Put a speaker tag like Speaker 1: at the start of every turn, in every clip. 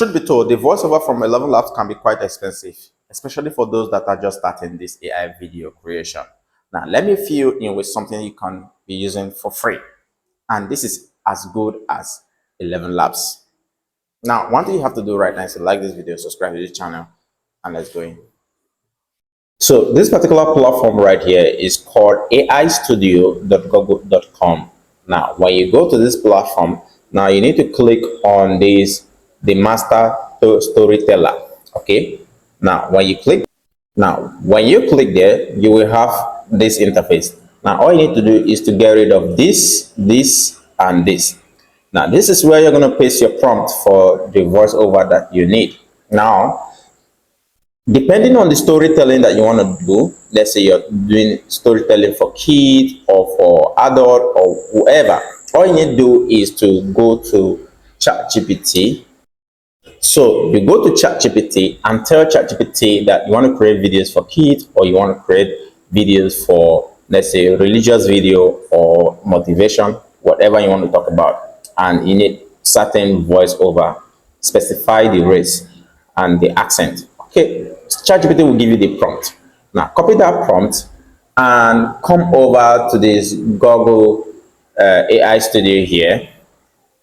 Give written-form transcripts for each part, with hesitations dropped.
Speaker 1: Truth be told, the voiceover from 11 Labs can be quite expensive, especially for those that are just starting this AI video creation. Now, let me fill you in with something you can be using for free. And this is as good as 11 Labs. Now, one thing you have to do right now is to like this video, subscribe to this channel, and let's go in. So this particular platform right here is called aistudio.google.com. Now, when you go to this platform, now you need to click on this, the master storyteller. Okay. Now, when you click there, you will have this interface. Now, all you need to do is to get rid of this, and this. Now, this is where you're going to paste your prompt for the voiceover that you need. Now, depending on the storytelling that you want to do, let's say you're doing storytelling for kids or for adult or whoever, all you need to do is to go to ChatGPT. So you go to ChatGPT and tell ChatGPT that you want to create videos for kids, or you want to create videos for, let's say, religious video or motivation, whatever you want to talk about. And you need certain voiceover, specify the race and the accent. Okay, ChatGPT will give you the prompt. Now copy that prompt and come over to this Google AI Studio here.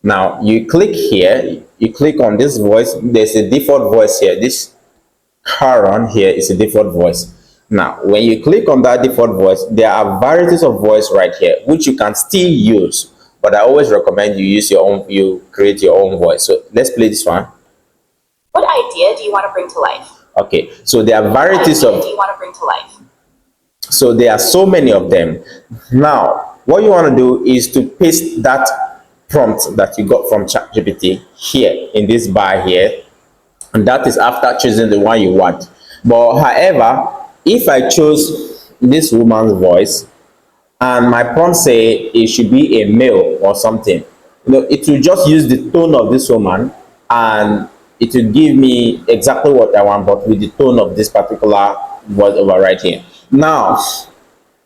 Speaker 1: Now you click here, you click on this voice. There's a default voice here. This Karen here is a default voice. Now when you click on that default voice, there are varieties of voice right here which you can still use, but I always recommend you use your own, you create your own voice. So let's play this one.
Speaker 2: What idea do you want to bring to life?
Speaker 1: Okay, so there are varieties of.
Speaker 2: Do you want to bring to life?
Speaker 1: So there are so many of them. Now, what you want to do is to paste that prompt that you got from ChatGPT here in this bar here, and that is after choosing the one you want. But however, if I chose this woman's voice and my prompt say it should be a male or something, it will just use the tone of this woman and it will give me exactly what I want, but with the tone of this particular voiceover right here. Now,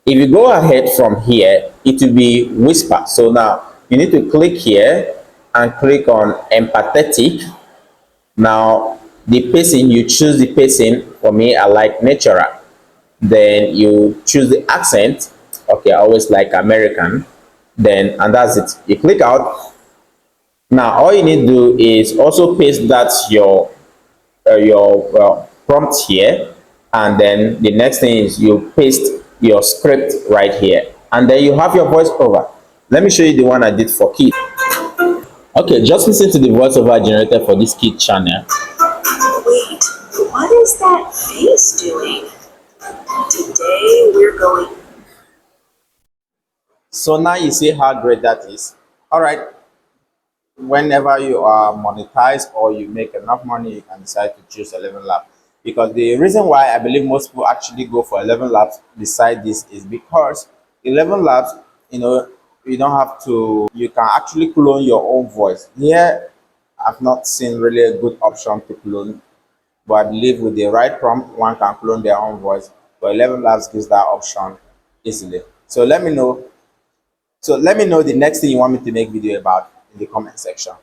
Speaker 1: if you go ahead from here, it will be whisper. So now you need to click here and click on empathetic. Now the pacing, you choose the pacing. For me, I like natural. Then you choose the accent. Okay, I always like American. Then, and that's it. You click out. Now all you need to do is also paste that your prompt here, and then the next thing is you paste your script right here, and then you have your voiceover. Let me show you the one I did for kids. Okay, just listen to the voiceover generated for this kid channel.
Speaker 2: Wait, what is that face doing? Today we're going.
Speaker 1: So now you see how great that is. All right. Whenever you are monetized or you make enough money, you can decide to choose 11 Labs. Because the reason why I believe most people actually go for 11 Labs beside this is because 11 Labs, you don't have to, you can actually clone your own voice. Here, I've not seen really a good option to clone, but I believe with the right prompt, one can clone their own voice. But 11 Labs gives that option easily. So let me know the next thing you want me to make video about in the comment section.